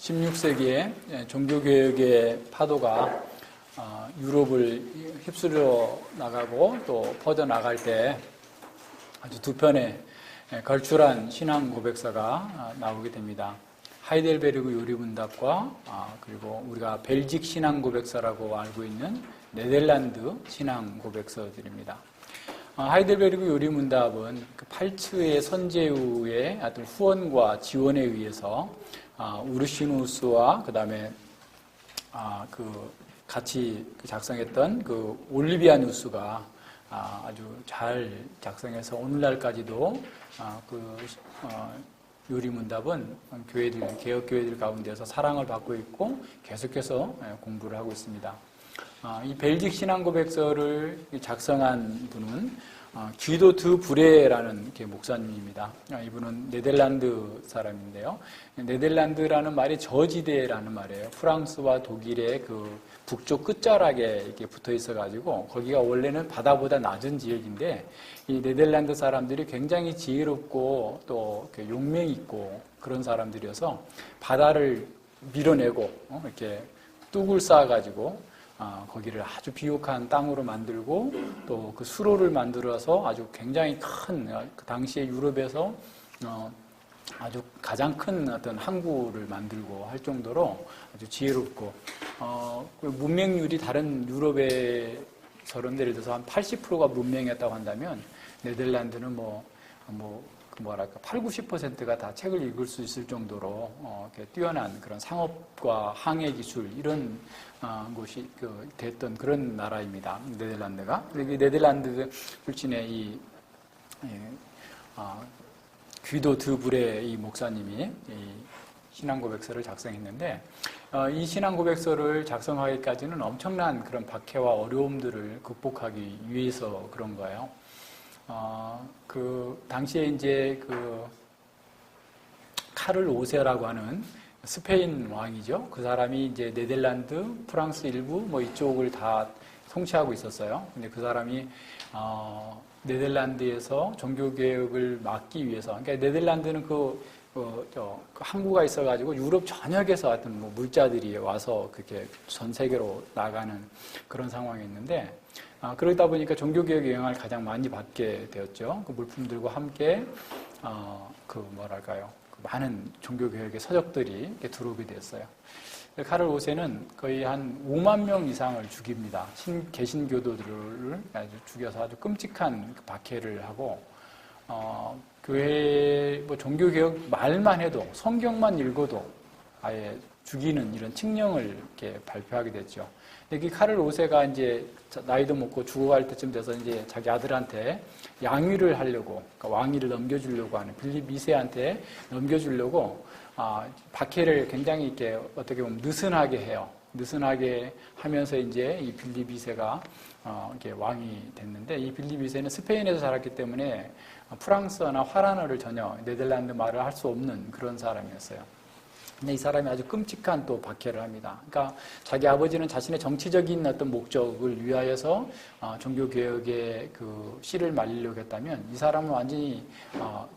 16세기에 종교개혁의 파도가 유럽을 휩쓸려 나가고 또 퍼져나갈 때 아주 두 편의 걸출한 신앙 고백서가 나오게 됩니다. 하이델베르그 요리문답과 그리고 우리가 벨직 신앙 고백서라고 알고 있는 네덜란드 신앙 고백서들입니다. 하이델베르그 요리문답은 그 팔츠의 선제우의 어떤 후원과 지원에 의해서 우르시누스와 그 다음에 같이 작성했던 그 올리비아누스가 아주 잘 작성해서 오늘날까지도 요리문답은 개혁 교회들 가운데서 사랑을 받고 있고 계속해서 공부를 하고 있습니다. 이 벨직 신앙 고백서를 작성한 분은 귀도 드 브레라는 목사님입니다. 이분은 네덜란드 사람인데요. 네덜란드라는 말이 저지대라는 말이에요. 프랑스와 독일의 그 북쪽 끝자락에 이렇게 붙어 있어가지고 거기가 원래는 바다보다 낮은 지역인데 이 네덜란드 사람들이 굉장히 지혜롭고 또 용맹 있고 그런 사람들이어서 바다를 밀어내고 이렇게 뚝을 쌓아가지고 거기를 아주 비옥한 땅으로 만들고 또 그 수로를 만들어서 아주 굉장히 큰 그 당시에 유럽에서 아주 가장 큰 어떤 항구를 만들고 할 정도로 아주 지혜롭고 그 문맹률이 다른 유럽에서는 예를 들어서 한 80%가 문맹이었다고 한다면 네덜란드는 뭐랄까 80~90%가 다 책을 읽을 수 있을 정도로 뛰어난 그런 상업과 항해 기술 이런 곳이 됐던 그런 나라입니다. 네덜란드가. 네덜란드 출신의 이 귀도 드 브레 이 목사님이 이 신앙 고백서를 작성했는데 이 신앙 고백서를 작성하기까지는 엄청난 그런 박해와 어려움들을 극복하기 위해서 그런 거예요. 그 당시에 이제 그 카를 5세라고 하는 스페인 왕이죠. 그 사람이 이제 네덜란드, 프랑스 일부 이쪽을 다 통치하고 있었어요. 근데 그 사람이 네덜란드에서 종교 개혁을 막기 위해서, 그러니까 네덜란드는 그 항구가 있어가지고 유럽 전역에서 하여튼 물자들이 와서 그렇게 전 세계로 나가는 그런 상황이었는데. 그러다 보니까 종교개혁의 영향을 가장 많이 받게 되었죠. 그 물품들과 함께, 많은 종교개혁의 서적들이 이렇게 들어오게 됐어요. 카를 5세는 거의 한 5만 명 이상을 죽입니다. 개신교도들을 아주 죽여서 아주 끔찍한 박해를 하고, 교회, 종교개혁 말만 해도, 성경만 읽어도 아예 죽이는 이런 칙령을 이렇게 발표하게 됐죠. 여기 카를 5세가 이제 나이도 먹고 죽어갈 때쯤 돼서 이제 자기 아들한테 양위를 하려고, 그러니까 왕위를 넘겨주려고 하는 빌립 2세한테 넘겨주려고 박해를 굉장히 이렇게 어떻게 보면 느슨하게 해요. 느슨하게 하면서 이제 이 빌립 2세가 이렇게 왕이 됐는데 이 빌립 2세는 스페인에서 자랐기 때문에 프랑스어나 화란어를 전혀 네덜란드 말을 할 수 없는 그런 사람이었어요. 근데 이 사람이 아주 끔찍한 또 박해를 합니다. 그러니까 자기 아버지는 자신의 정치적인 어떤 목적을 위하여서 종교개혁의 그 씨를 말리려고 했다면 이 사람은 완전히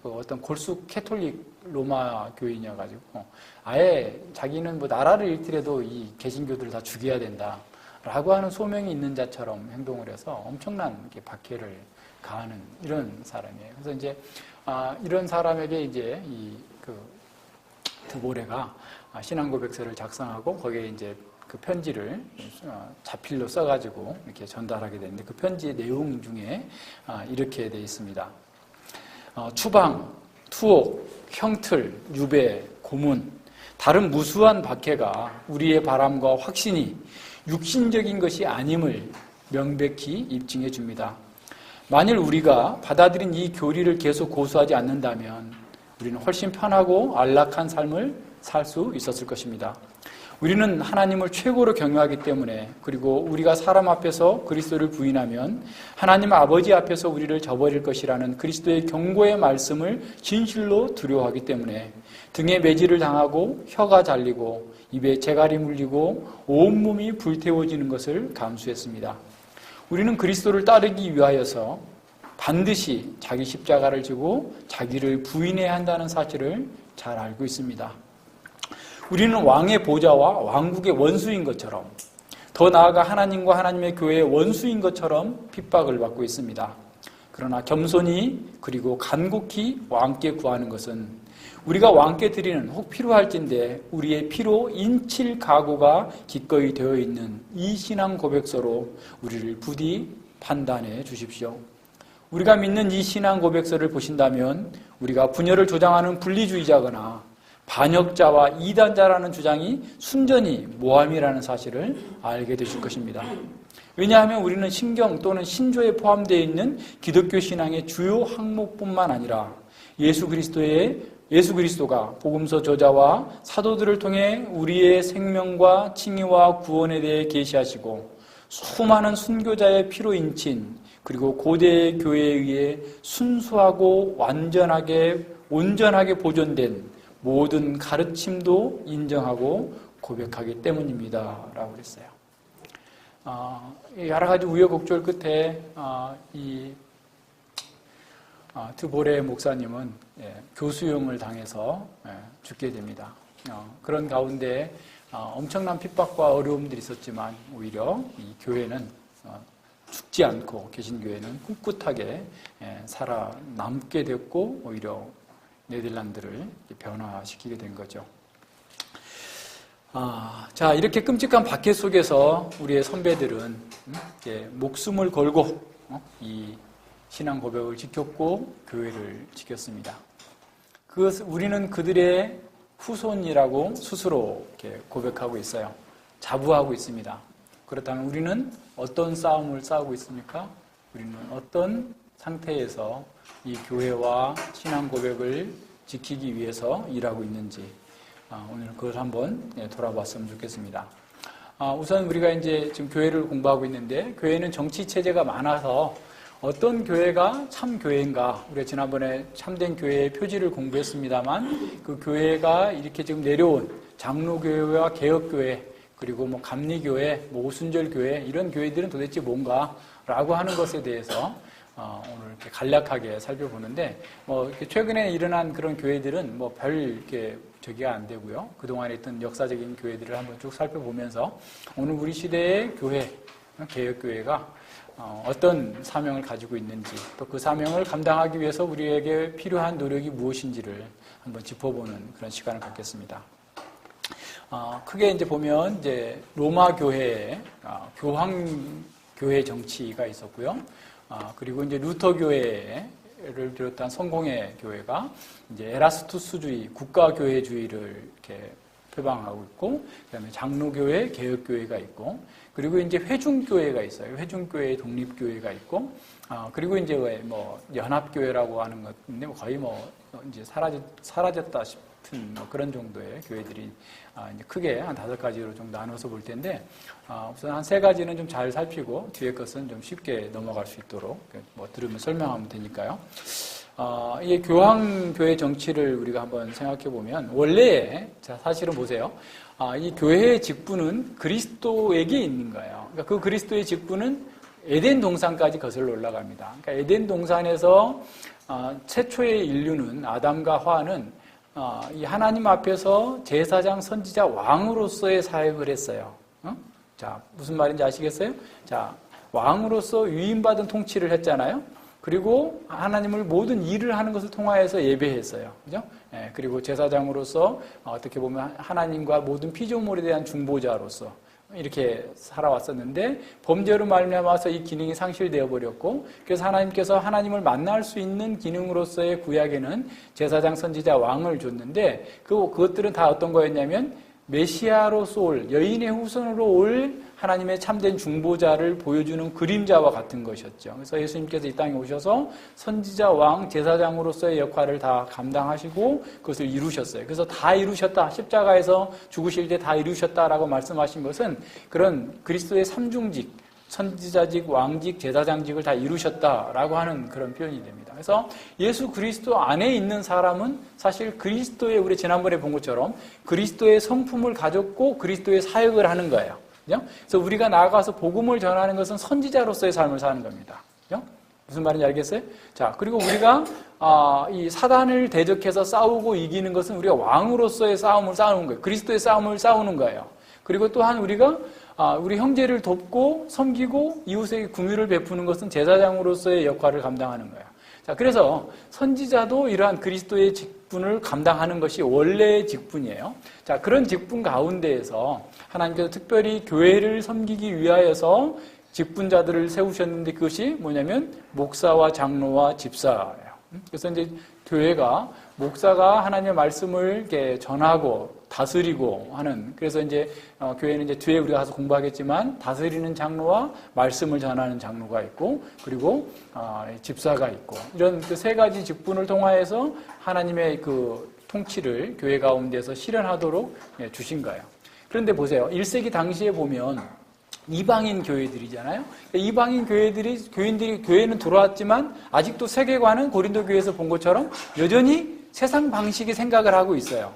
어떤 골수 캐톨릭 로마 교인이어가지고 아예 자기는 나라를 잃더라도 이 개신교들을 다 죽여야 된다 라고 하는 소명이 있는 자처럼 행동을 해서 엄청난 박해를 가하는 이런 사람이에요. 그래서 이제 이런 사람에게 이제 드보레가 신앙 고백서를 작성하고 거기에 이제 그 편지를 자필로 써가지고 이렇게 전달하게 되는데 그 편지의 내용 중에 이렇게 되어 있습니다. 추방, 투옥, 형틀, 유배, 고문, 다른 무수한 박해가 우리의 바람과 확신이 육신적인 것이 아님을 명백히 입증해 줍니다. 만일 우리가 받아들인 이 교리를 계속 고수하지 않는다면 우리는 훨씬 편하고 안락한 삶을 살 수 있었을 것입니다. 우리는 하나님을 최고로 경외하기 때문에 그리고 우리가 사람 앞에서 그리스도를 부인하면 하나님 아버지 앞에서 우리를 저버릴 것이라는 그리스도의 경고의 말씀을 진실로 두려워하기 때문에 등에 매질을 당하고 혀가 잘리고 입에 재갈이 물리고 온몸이 불태워지는 것을 감수했습니다. 우리는 그리스도를 따르기 위하여서 반드시 자기 십자가를 지고 자기를 부인해야 한다는 사실을 잘 알고 있습니다. 우리는 왕의 보좌와 왕국의 원수인 것처럼, 더 나아가 하나님과 하나님의 교회의 원수인 것처럼 핍박을 받고 있습니다. 그러나 겸손히 그리고 간곡히 왕께 구하는 것은 우리가 왕께 드리는 혹 필요할진대 우리의 피로 인칠 각오가 기꺼이 되어 있는 이 신앙 고백서로 우리를 부디 판단해 주십시오. 우리가 믿는 이 신앙 고백서를 보신다면 우리가 분열을 조장하는 분리주의자거나 반역자와 이단자라는 주장이 순전히 모함이라는 사실을 알게 되실 것입니다. 왜냐하면 우리는 신경 또는 신조에 포함되어 있는 기독교 신앙의 주요 항목뿐만 아니라 예수 그리스도가 복음서 저자와 사도들을 통해 우리의 생명과 칭의와 구원에 대해 계시하시고 수많은 순교자의 피로 인친 그리고 고대의 교회에 의해 순수하고 온전하게 보존된 모든 가르침도 인정하고 고백하기 때문입니다. 라고 그랬어요. 여러 가지 우여곡절 끝에 드보레 목사님은 교수형을 당해서 죽게 됩니다. 그런 가운데 엄청난 핍박과 어려움들이 있었지만 오히려 이 교회는 죽지 않고 개신교회는 꿋꿋하게 살아남게 됐고 오히려 네덜란드를 변화시키게 된 거죠. 자, 이렇게 끔찍한 박해 속에서 우리의 선배들은 목숨을 걸고 이 신앙 고백을 지켰고 교회를 지켰습니다. 우리는 그들의 후손이라고 스스로 이렇게 고백하고 있어요. 자부하고 있습니다. 그렇다면 우리는 어떤 싸움을 싸우고 있습니까? 우리는 어떤 상태에서 이 교회와 신앙 고백을 지키기 위해서 일하고 있는지 오늘 그걸 한번 돌아봤으면 좋겠습니다. 우선 우리가 이제 지금 교회를 공부하고 있는데 교회는 정치 체제가 많아서 어떤 교회가 참 교회인가? 우리가 지난번에 참된 교회의 표지를 공부했습니다만 그 교회가 이렇게 지금 내려온 장로교회와 개혁교회 그리고 뭐 감리교회, 뭐 오순절교회 이런 교회들은 도대체 뭔가라고 하는 것에 대해서 오늘 이렇게 간략하게 살펴보는데 최근에 일어난 그런 교회들은 뭐 별 이렇게 저기가 안 되고요. 그동안에 있던 역사적인 교회들을 한번 쭉 살펴보면서 오늘 우리 시대의 교회, 개혁교회가 어떤 사명을 가지고 있는지 또 그 사명을 감당하기 위해서 우리에게 필요한 노력이 무엇인지를 한번 짚어보는 그런 시간을 갖겠습니다. 크게 이제 보면 이제 로마 교회에 교황교회 정치가 있었고요. 그리고 이제 루터 교회를 비롯한 성공회 교회가 이제 에라스투스주의, 국가교회주의를 이렇게 표방하고 있고, 그다음에 장로교회, 개혁교회가 있고, 그리고 이제 회중교회가 있어요. 회중교회, 독립교회가 있고, 그리고 이제 뭐 연합교회라고 하는 건데 거의 이제 사라졌다 싶은 그런 정도의 교회들이 이제 크게 한 5가지로 좀 나눠서 볼 텐데, 우선 한 3가지는 좀 잘 살피고 뒤에 것은 좀 쉽게 넘어갈 수 있도록 들으면 설명하면 되니까요. 이 교황교회 정치를 우리가 한번 생각해 보면 원래 사실은 보세요. 이 교회의 직분은 그리스도에게 있는 거예요. 그러니까 그 그리스도의 직분은 에덴 동산까지 거슬러 올라갑니다. 그러니까 에덴 동산에서 최초의 인류는 아담과 하와는 이 하나님 앞에서 제사장, 선지자, 왕으로서의 사역을 했어요. 자, 무슨 말인지 아시겠어요? 자, 왕으로서 위임받은 통치를 했잖아요. 그리고 하나님을 모든 일을 하는 것을 통하여서 예배했어요. 그죠? 그리고 제사장으로서 어떻게 보면 하나님과 모든 피조물에 대한 중보자로서 이렇게 살아왔었는데 범죄로 말미암아서 이 기능이 상실되어 버렸고 그래서 하나님께서 하나님을 만날 수 있는 기능으로서의 구약에는 제사장, 선지자, 왕을 줬는데 그것들은 다 어떤 거였냐면 메시아로서 올 여인의 후손으로 올 하나님의 참된 중보자를 보여주는 그림자와 같은 것이었죠. 그래서 예수님께서 이 땅에 오셔서 선지자, 왕, 제사장으로서의 역할을 다 감당하시고 그것을 이루셨어요. 그래서 다 이루셨다. 십자가에서 죽으실 때 다 이루셨다라고 말씀하신 것은 그런 그리스도의 삼중직, 선지자직, 왕직, 제사장직을 다 이루셨다라고 하는 그런 표현이 됩니다. 그래서 예수 그리스도 안에 있는 사람은 사실 그리스도의 우리 지난번에 본 것처럼 그리스도의 성품을 가졌고 그리스도의 사역을 하는 거예요. 그죠? 그래서 우리가 나아가서 복음을 전하는 것은 선지자로서의 삶을 사는 겁니다. 그죠? 무슨 말인지 알겠어요? 자, 그리고 우리가 이 사단을 대적해서 싸우고 이기는 것은 우리가 왕으로서의 싸움을 싸우는 거예요. 그리스도의 싸움을 싸우는 거예요. 그리고 또한 우리가 우리 형제를 돕고 섬기고 이웃에게 긍휼을 베푸는 것은 제사장으로서의 역할을 감당하는 거예요. 자, 그래서 선지자도 이러한 그리스도의 직분을 감당하는 것이 원래의 직분이에요. 자, 그런 직분 가운데에서 하나님께서 특별히 교회를 섬기기 위하여서 직분자들을 세우셨는데 그것이 뭐냐면 목사와 장로와 집사예요. 그래서 이제 교회가 목사가 하나님의 말씀을 이렇게 전하고 다스리고 하는, 그래서 이제 교회는 이제 뒤에 우리가 가서 공부하겠지만 다스리는 장로와 말씀을 전하는 장로가 있고, 그리고 집사가 있고, 이런 그 세 가지 직분을 통하여서 하나님의 그 통치를 교회 가운데서 실현하도록 주신 거예요. 그런데 보세요. 1세기 당시에 보면 이방인 교회들이잖아요. 이방인 교인들이 교회는 들어왔지만 아직도 세계관은 고린도 교회에서 본 것처럼 여전히 세상 방식의 생각을 하고 있어요.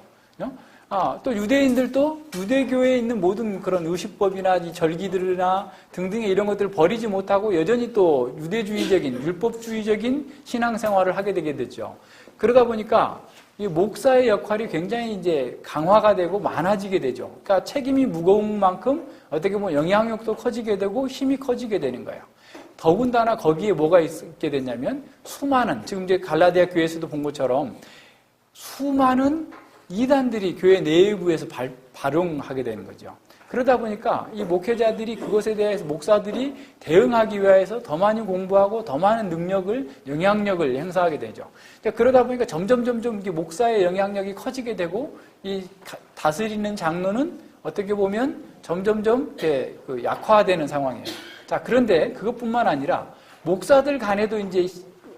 또 유대인들도 유대교회에 있는 모든 그런 의식법이나 이 절기들이나 등등의 이런 것들을 버리지 못하고 여전히 또 유대주의적인, 율법주의적인 신앙생활을 하게 되게 됐죠. 그러다 보니까 이 목사의 역할이 굉장히 이제 강화가 되고 많아지게 되죠. 그러니까 책임이 무거운 만큼 어떻게 보면 영향력도 커지게 되고 힘이 커지게 되는 거예요. 더군다나 거기에 뭐가 있게 됐냐면 수많은, 지금 이제 갈라디아 교회에서도 본 것처럼 수많은 이단들이 교회 내부에서 발용하게 되는 거죠. 그러다 보니까 이 목회자들이 그것에 대해서 목사들이 대응하기 위해서 더 많이 공부하고 더 많은 능력을, 영향력을 행사하게 되죠. 그러다 보니까 점점 목사의 영향력이 커지게 되고 이 다스리는 장로는 어떻게 보면 점점 약화되는 상황이에요. 자, 그런데 그것뿐만 아니라 목사들 간에도 이제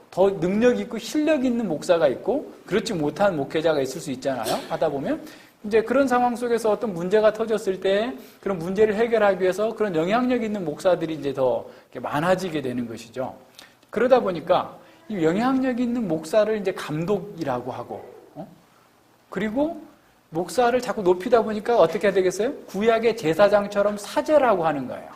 더 능력 있고 실력 있는 목사가 있고 그렇지 못한 목회자가 있을 수 있잖아요. 하다 보면 이제 그런 상황 속에서 어떤 문제가 터졌을 때 그런 문제를 해결하기 위해서 그런 영향력 있는 목사들이 이제 더 많아지게 되는 것이죠. 그러다 보니까 이 영향력 있는 목사를 이제 감독이라고 하고, 그리고 목사를 자꾸 높이다 보니까 어떻게 해야 되겠어요? 구약의 제사장처럼 사제라고 하는 거예요.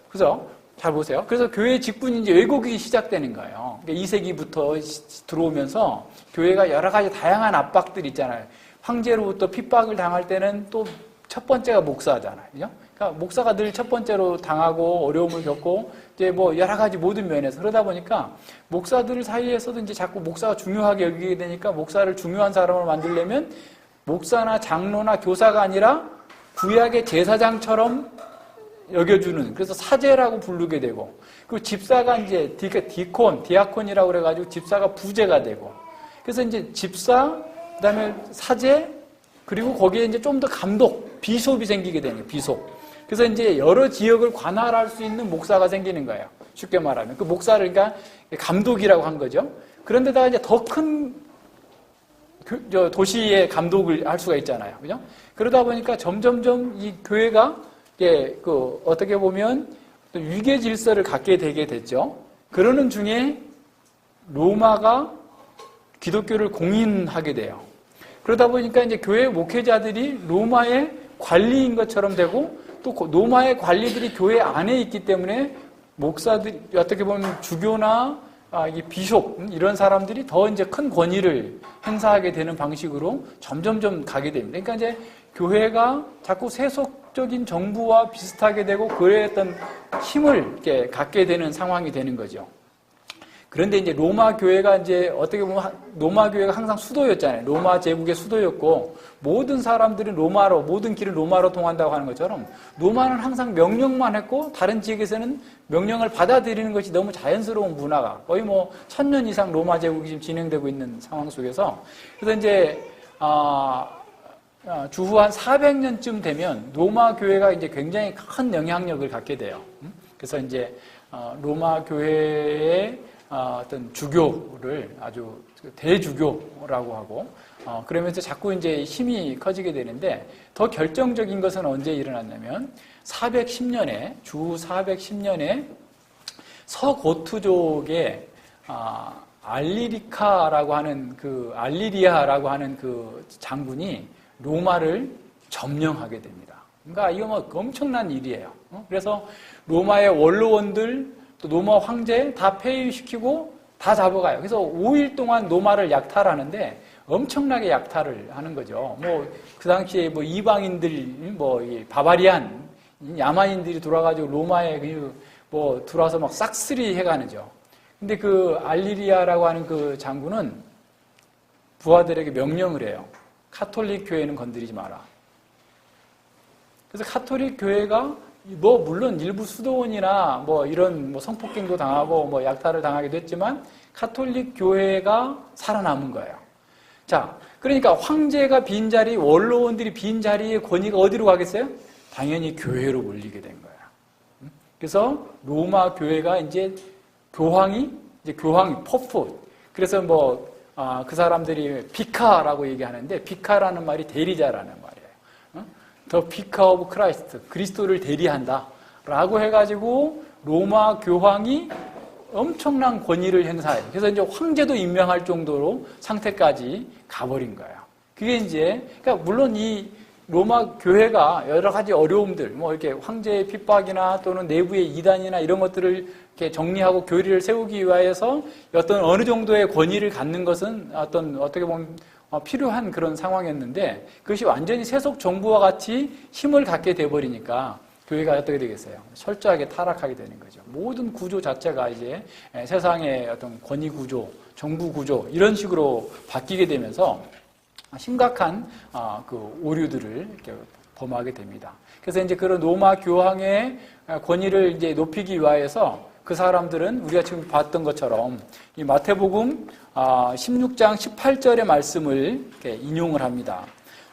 그래서 잘 보세요. 그래서 교회 직분이 이제 왜곡이 시작되는 거예요. 그러니까 2세기부터 들어오면서 교회가 여러 가지 다양한 압박들이 있잖아요. 황제로부터 핍박을 당할 때는 또 첫 번째가 목사잖아요. 그죠? 그러니까 목사가 늘 첫 번째로 당하고 어려움을 겪고 이제 뭐 여러 가지 모든 면에서 그러다 보니까 목사들 사이에서도 이제 자꾸 목사가 중요하게 여기게 되니까 목사를 중요한 사람을 만들려면 목사나 장로나 교사가 아니라 구약의 제사장처럼 여겨주는, 그래서 사제라고 부르게 되고, 그리고 집사가 이제 디아콘이라고 그래가지고 집사가 부제가 되고, 그래서 이제 집사, 그 다음에 사제, 그리고 거기에 이제 좀 더 감독, 비숍이 생기게 되는 거예요, 비숍. 그래서 이제 여러 지역을 관할할 수 있는 목사가 생기는 거예요. 쉽게 말하면. 그 목사를 그러니까 감독이라고 한 거죠. 그런데다가 이제 더 큰 도시의 감독을 할 수가 있잖아요. 그죠? 그러다 보니까 점점점 이 교회가 어떻게 보면 위계 질서를 갖게 되게 됐죠. 그러는 중에 로마가 기독교를 공인하게 돼요. 그러다 보니까 이제 교회 목회자들이 로마의 관리인 것처럼 되고, 또 로마의 관리들이 교회 안에 있기 때문에 목사들이 어떻게 보면 주교나 이 비숍 이런 사람들이 더 이제 큰 권위를 행사하게 되는 방식으로 점점점 가게 됩니다. 그러니까 이제 교회가 자꾸 세속적인 정부와 비슷하게 되고 그의 어떤 힘을 이렇게 갖게 되는 상황이 되는 거죠. 그런데 이제 로마 교회가 이제 어떻게 보면 로마 교회가 항상 수도였잖아요. 로마 제국의 수도였고 모든 사람들은 로마로, 모든 길은 로마로 통한다고 하는 것처럼 로마는 항상 명령만 했고 다른 지역에서는 명령을 받아들이는 것이 너무 자연스러운 문화가 거의 뭐 1000년 이상 로마 제국이 지금 진행되고 있는 상황 속에서, 그래서 이제 주후 한 400년쯤 되면 로마 교회가 이제 굉장히 큰 영향력을 갖게 돼요. 그래서 이제 로마 교회의 어떤 주교를 아주 대주교라고 하고, 그러면서 자꾸 이제 힘이 커지게 되는데, 더 결정적인 것은 언제 일어났냐면 410년에 주후 410년에 서고트족의 알리리아라고 하는 그 장군이 로마를 점령하게 됩니다. 그러니까 이거 뭐 엄청난 일이에요. 그래서 로마의 원로원들, 또 로마 황제 다 폐위시키고 다 잡아가요. 그래서 5일 동안 로마를 약탈하는데 엄청나게 약탈을 하는 거죠. 뭐 그 당시에 뭐 이방인들, 뭐 바바리안 야만인들이 들어와가지고 로마에 뭐 들어와서 막 싹쓸이 해가는죠. 근데 그 알리리아라고 하는 그 장군은 부하들에게 명령을 해요. 카톨릭 교회는 건드리지 마라. 그래서 카톨릭 교회가 뭐 물론 일부 수도원이나 뭐 이런 뭐 성폭행도 당하고 뭐 약탈을 당하기도 했지만 카톨릭 교회가 살아남은 거예요. 자, 그러니까 황제가 빈 자리, 원로원들이 빈 자리의 권위가 어디로 가겠어요? 당연히 교회로 몰리게 된 거예요. 그래서 로마 교회가 이제 교황이 포프. 그래서 뭐 그 사람들이 비카라고 얘기하는데 비카라는 말이 대리자라는 말이에요. 더 비카 오브 크라이스트, 그리스도를 대리한다 라고 해가지고 로마 교황이 엄청난 권위를 행사해요. 그래서 이제 황제도 임명할 정도로 상태까지 가버린 거예요. 그게 이제, 그러니까 물론 이 로마 교회가 여러 가지 어려움들, 뭐 이렇게 황제의 핍박이나 또는 내부의 이단이나 이런 것들을 이렇게 정리하고 교리를 세우기 위해서 어떤 어느 정도의 권위를 갖는 것은 어떻게 보면 필요한 그런 상황이었는데 그것이 완전히 세속 정부와 같이 힘을 갖게 돼버리니까 교회가 어떻게 되겠어요? 철저하게 타락하게 되는 거죠. 모든 구조 자체가 이제 세상의 어떤 권위 구조, 정부 구조 이런 식으로 바뀌게 되면서 심각한 그 오류들을 이렇게 범하게 됩니다. 그래서 이제 그런 로마 교황의 권위를 이제 높이기 위해서 그 사람들은 우리가 지금 봤던 것처럼 이 마태복음 16장 18절의 말씀을 이렇게 인용을 합니다.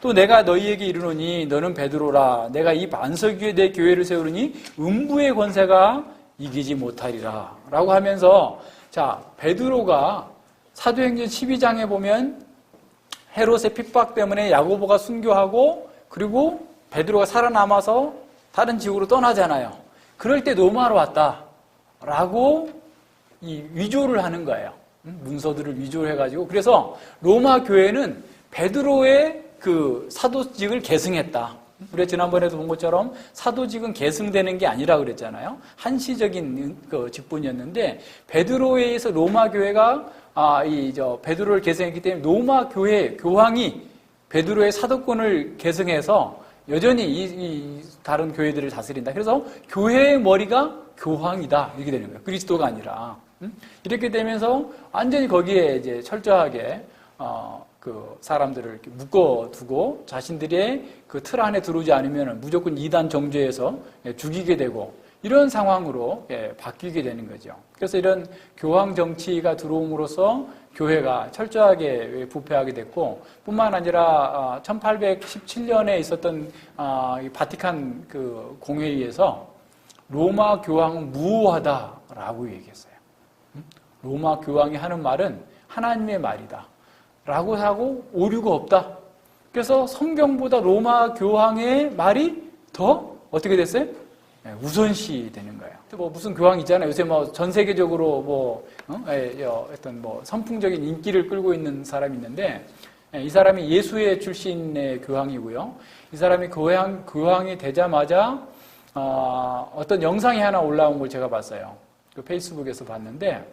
또 내가 너희에게 이르노니 너는 베드로라 내가 이 반석 위에 내 교회를 세우르니 음부의 권세가 이기지 못하리라 라고 하면서 자 베드로가 사도행전 12장에 보면 헤롯의 핍박 때문에 야고보가 순교하고 그리고 베드로가 살아남아서 다른 지역으로 떠나잖아요. 그럴 때 로마로 왔다라고 이 위조를 하는 거예요. 문서들을 위조를 해가지고 그래서 로마 교회는 베드로의 그 사도직을 계승했다. 우리가 지난번에도 본 것처럼 사도직은 계승되는 게 아니라 그랬잖아요. 한시적인 그 직분이었는데 베드로에 의해서 로마 교회가 베드로를 계승했기 때문에 로마 교회 교황이 베드로의 사도권을 계승해서 여전히 이 다른 교회들을 다스린다. 그래서 교회의 머리가 교황이다 이렇게 되는 거예요. 그리스도가 아니라 이렇게 되면서 완전히 거기에 이제 철저하게 그 사람들을 이렇게 묶어두고 자신들의 그 틀 안에 들어오지 않으면 무조건 이단 정죄해서 죽이게 되고 이런 상황으로 바뀌게 되는 거죠. 그래서 이런 교황 정치가 들어옴으로써 교회가 철저하게 부패하게 됐고 뿐만 아니라 1817년에 있었던 이 바티칸 그 공회의에서 로마 교황은 무효하다라고 얘기했어요. 로마 교황이 하는 말은 하나님의 말이다. 라고 하고 오류가 없다. 그래서 성경보다 로마 교황의 말이 더 어떻게 됐어요? 우선시 되는 거예요. 뭐 무슨 교황 있잖아요. 요새 뭐 전 세계적으로 뭐 어떤 뭐 선풍적인 인기를 끌고 있는 사람이 있는데 이 사람이 예수회 출신의 교황이고요. 이 사람이 교황이 되자마자 어떤 영상이 하나 올라온 걸 제가 봤어요. 그 페이스북에서 봤는데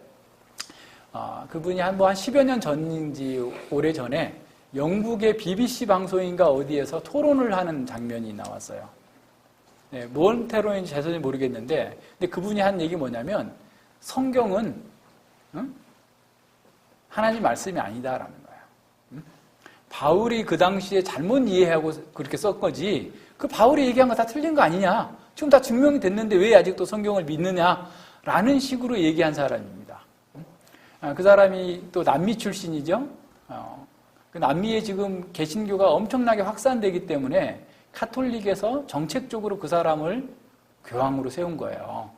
그분이 한 10여 년 전인지 오래 전에 영국의 BBC 방송인가 어디에서 토론을 하는 장면이 나왔어요. 네, 뭔 토론인지 자세히 모르겠는데, 근데 그분이 한 얘기 뭐냐면, 성경은, 하나님 말씀이 아니다라는 거예요. 바울이 그 당시에 잘못 이해하고 그렇게 썼 거지, 그 바울이 얘기한 거 다 틀린 거 아니냐? 지금 다 증명이 됐는데 왜 아직도 성경을 믿느냐? 라는 식으로 얘기한 사람입니다. 그 사람이 또 남미 출신이죠. 그 남미에 지금 개신교가 엄청나게 확산되기 때문에 카톨릭에서 정책적으로 그 사람을 교황으로 세운 거예요.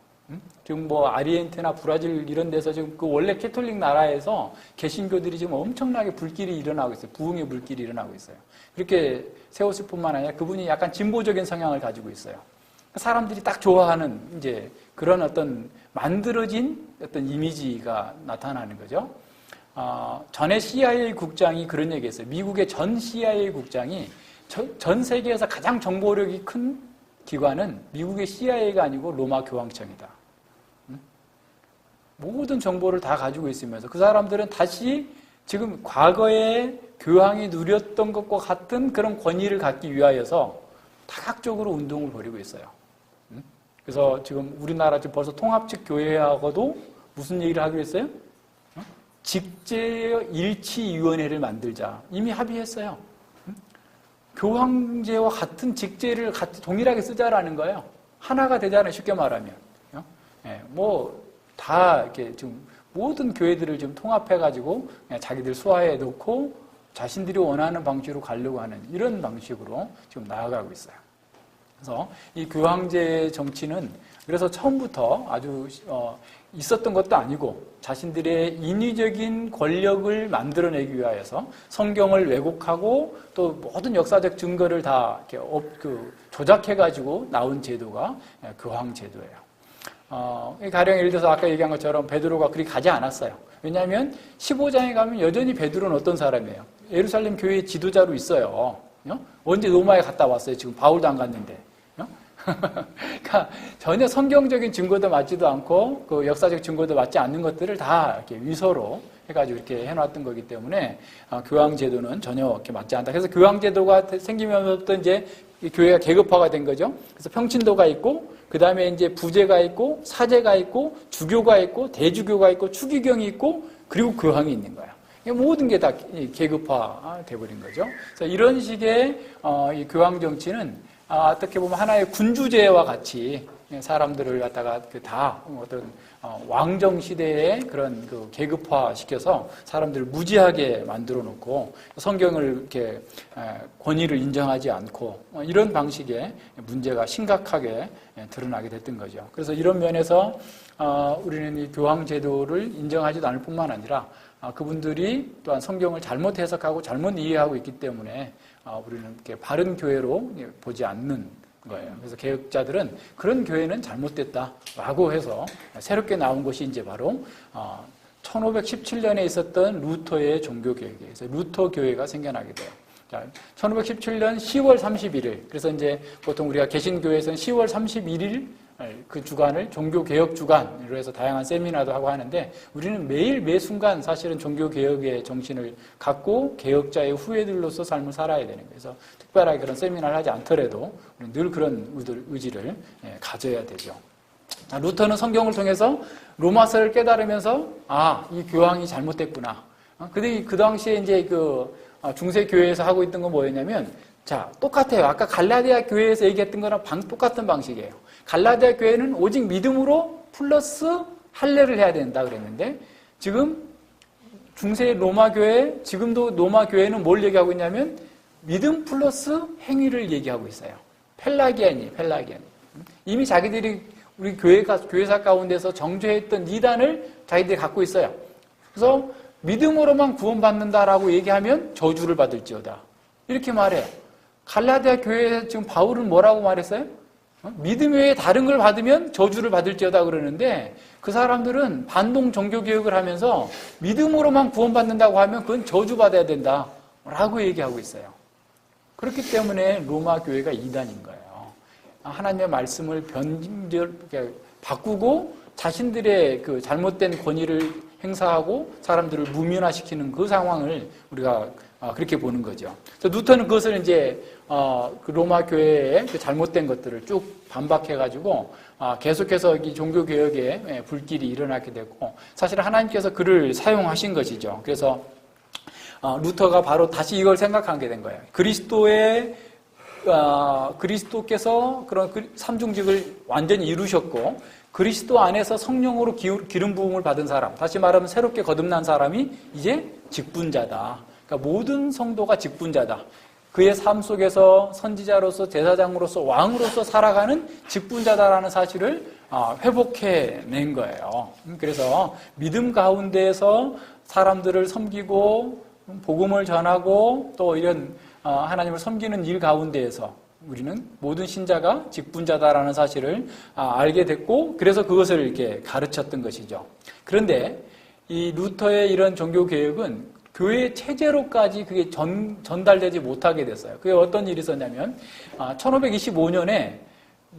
지금 뭐 아르헨티나, 브라질 이런 데서 지금 그 원래 캐톨릭 나라에서 개신교들이 지금 엄청나게 불길이 일어나고 있어요. 부흥의 불길이 일어나고 있어요. 그렇게 세웠을 뿐만 아니라 그분이 약간 진보적인 성향을 가지고 있어요. 사람들이 딱 좋아하는 이제 그런 어떤 만들어진 어떤 이미지가 나타나는 거죠. 전에 CIA 국장이 그런 얘기했어요. 미국의 전 CIA 국장이 전 세계에서 가장 정보력이 큰 기관은 미국의 CIA가 아니고 로마 교황청이다. 모든 정보를 다 가지고 있으면서 그 사람들은 다시 지금 과거에 교황이 누렸던 것과 같은 그런 권위를 갖기 위하여서 다각적으로 운동을 벌이고 있어요. 그래서 지금 우리나라 지금 벌써 통합측 교회하고도 무슨 얘기를 하기로 했어요? 직제 일치위원회를 만들자. 이미 합의했어요. 교황제와 같은 직제를 같이 동일하게 쓰자라는 거예요. 하나가 되잖아요. 쉽게 말하면. 다 이렇게 지금 모든 교회들을 좀 통합해가지고 자기들 수하에 놓고 자신들이 원하는 방식으로 가려고 하는 이런 방식으로 지금 나아가고 있어요. 그래서 이 교황제 정치는 그래서 처음부터 아주 있었던 것도 아니고 자신들의 인위적인 권력을 만들어내기 위하여서 성경을 왜곡하고 또 모든 역사적 증거를 다 이렇게 조작해가지고 나온 제도가 교황 제도예요. 가령 예를 들어서 아까 얘기한 것처럼 베드로가 그리 가지 않았어요. 왜냐하면 15장에 가면 여전히 베드로는 어떤 사람이에요? 예루살렘 교회의 지도자로 있어요. 언제 로마에 갔다 왔어요? 지금 바울도 안 갔는데. 그러니까 전혀 성경적인 증거도 맞지도 않고 그 역사적 증거도 맞지 않는 것들을 다 이렇게 위서로 해가지고 이렇게 해놨던 거기 때문에 교황 제도는 전혀 이렇게 맞지 않다. 그래서 교황 제도가 생기면서부터 이제 교회가 계급화가 된 거죠. 그래서 평신도가 있고 그 다음에 이제 부제가 있고 사제가 있고 주교가 있고 대주교가 있고 추기경이 있고 그리고 교황이 있는 거야. 모든 게 다 계급화 돼버린 거죠. 그래서 이런 식의 이 교황 정치는 어떻게 보면 하나의 군주제와 같이 사람들을 갖다가 다 어떤 왕정 시대의 그런 그 계급화 시켜서 사람들을 무지하게 만들어 놓고 성경을 이렇게 권위를 인정하지 않고 이런 방식의 문제가 심각하게 드러나게 됐던 거죠. 그래서 이런 면에서 우리는 이 교황 제도를 인정하지도 않을 뿐만 아니라 그분들이 또한 성경을 잘못 해석하고 잘못 이해하고 있기 때문에 우리는 이렇게 바른 교회로 보지 않는 거예요. 그래서 개혁자들은 그런 교회는 잘못됐다라고 해서 새롭게 나온 것이 이제 바로 1517년에 있었던 루터의 종교개혁에서 루터 교회가 생겨나게 돼요. 자, 1517년 10월 31일. 그래서 이제 보통 우리가 개신교회에서는 10월 31일 그 주간을 종교개혁 주간으로 해서 다양한 세미나도 하고 하는데 우리는 매일 매 순간 사실은 종교개혁의 정신을 갖고 개혁자의 후예들로서 삶을 살아야 되는 거예요. 그래서 특별하게 그런 세미나를 하지 않더라도 우리는 늘 그런 의지를 가져야 되죠. 루터는 성경을 통해서 로마서를 깨달으면서 이 교황이 잘못됐구나. 근데 그 당시에 이제 그 중세 교회에서 하고 있던 건 뭐였냐면 똑같아요. 아까 갈라디아 교회에서 얘기했던 거랑 똑같은 방식이에요. 갈라디아 교회는 오직 믿음으로 플러스 할례를 해야 된다 그랬는데 지금 중세 로마 교회, 지금도 로마 교회는 뭘 얘기하고 있냐면 믿음 플러스 행위를 얘기하고 있어요. 펠라기아니. 이미 자기들이 우리 교회사 가운데서 정죄했던 이단을 자기들이 갖고 있어요. 그래서 믿음으로만 구원받는다라고 얘기하면 저주를 받을지어다. 이렇게 말해요. 갈라디아 교회에 지금 바울은 뭐라고 말했어요? 믿음 외에 다른 걸 받으면 저주를 받을지어다 그러는데 그 사람들은 반동 종교개혁을 하면서 믿음으로만 구원받는다고 하면 그건 저주받아야 된다라고 얘기하고 있어요. 그렇기 때문에 로마 교회가 이단인 거예요. 하나님의 말씀을 바꾸고 자신들의 그 잘못된 권위를 행사하고 사람들을 무면화시키는 그 상황을 우리가 그렇게 보는 거죠. 그래서 루터는 그것을 이제 그 로마 교회의 그 잘못된 것들을 쭉 반박해가지고 계속해서 이 종교 개혁에 불길이 일어나게 됐고 사실 하나님께서 그를 사용하신 것이죠. 그래서 루터가 바로 다시 이걸 생각하게 된 거예요. 그리스도께서 그런 삼중직을 완전히 이루셨고 그리스도 안에서 성령으로 기름 부음을 받은 사람, 다시 말하면 새롭게 거듭난 사람이 이제 직분자다. 그러니까 모든 성도가 직분자다. 그의 삶 속에서 선지자로서 제사장으로서 왕으로서 살아가는 직분자다라는 사실을 회복해낸 거예요. 그래서 믿음 가운데에서 사람들을 섬기고 복음을 전하고 또 이런 하나님을 섬기는 일 가운데에서 우리는 모든 신자가 직분자다라는 사실을 알게 됐고 그래서 그것을 이렇게 가르쳤던 것이죠. 그런데 이 루터의 이런 종교 개혁은 교회 체제로까지 그게 전달되지 못하게 됐어요. 그게 어떤 일이 있었냐면 1525년에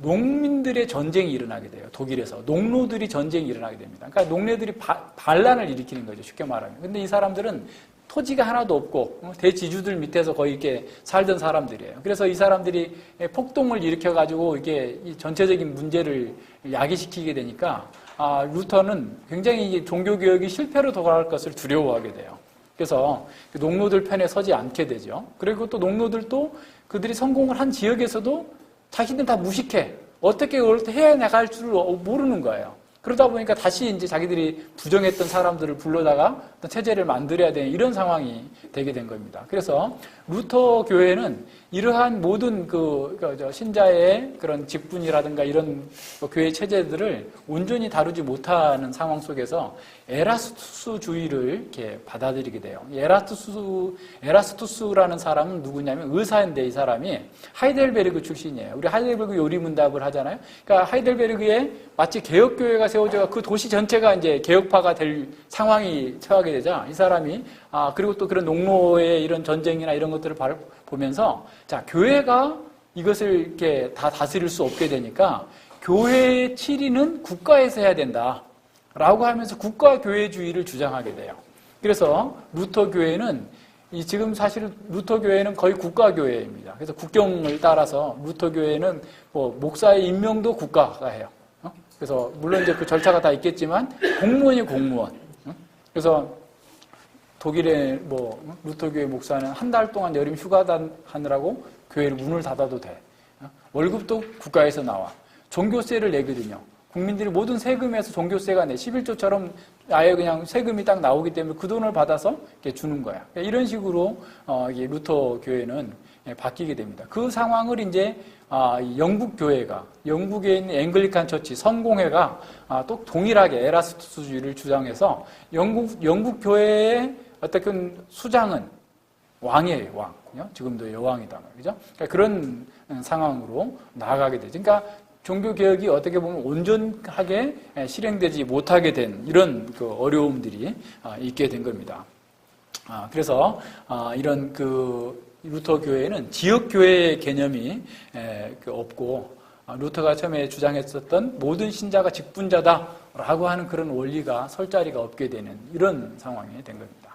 농민들의 전쟁이 일어나게 돼요. 독일에서. 농노들이 전쟁이 일어나게 됩니다. 그러니까 농내들이 반란을 일으키는 거죠. 쉽게 말하면. 근데 이 사람들은 토지가 하나도 없고 대지주들 밑에서 거의 이렇게 살던 사람들이에요. 그래서 이 사람들이 폭동을 일으켜가지고 이게 전체적인 문제를 야기시키게 되니까 루터는 굉장히 종교개혁이 실패로 돌아갈 것을 두려워하게 돼요. 그래서 농노들 편에 서지 않게 되죠. 그리고 또 농노들도 그들이 성공을 한 지역에서도 자기들은 다 무식해. 어떻게 그걸 해야 나갈 줄 모르는 거예요. 그러다 보니까 다시 이제 자기들이 부정했던 사람들을 불러다가 어떤 체제를 만들어야 되는 이런 상황이 되게 된 겁니다. 그래서 루터 교회는 이러한 모든 신자의 그런 직분이라든가 이런 교회 체제들을 온전히 다루지 못하는 상황 속에서 에라스투스주의를 이렇게 받아들이게 돼요. 에라스투스라는 사람은 누구냐면 의사인데 이 사람이 하이델베르그 출신이에요. 우리 하이델베르그 요리문답을 하잖아요. 그러니까 하이델베르그에 마치 개혁교회가 세워져 그 도시 전체가 이제 개혁파가 될 상황이 처하게 되자 이 사람이 그리고 또 그런 농노의 이런 전쟁이나 이런 것들을 보면서 자, 교회가 이것을 이렇게 다 다스릴 수 없게 되니까 교회의 치리는 국가에서 해야 된다. 라고 하면서 국가교회주의를 주장하게 돼요. 그래서 루터 교회는 지금 사실은 루터 교회는 거의 국가교회입니다. 그래서 국경을 따라서 루터 교회는 목사의 임명도 국가가 해요. 그래서 물론 이제 그 절차가 다 있겠지만 공무원이 공무원. 그래서 독일의 루터 교회 목사는 한 달 동안 여름 휴가 하느라고 교회를 문을 닫아도 돼. 월급도 국가에서 나와. 종교세를 내거든요. 국민들이 모든 세금에서 종교세가 내 11조처럼 아예 그냥 세금이 딱 나오기 때문에 그 돈을 받아서 이렇게 주는 거야. 이런 식으로 루터 교회는 바뀌게 됩니다. 그 상황을 이제 영국 교회가 영국에 있는 앵글리칸 처치 성공회가 또 동일하게 에라스투스주의를 주장해서 영국 교회의 어떤 수장은 왕이에요, 왕. 지금도 여왕이다 말이죠. 그러니까 그런 상황으로 나아가게 되죠. 그러니까 종교개혁이 어떻게 보면 온전하게 실행되지 못하게 된 이런 어려움들이 있게 된 겁니다. 그래서 이런 루터 교회는 지역교회의 개념이 없고 루터가 처음에 주장했었던 모든 신자가 직분자다라고 하는 그런 원리가 설 자리가 없게 되는 이런 상황이 된 겁니다.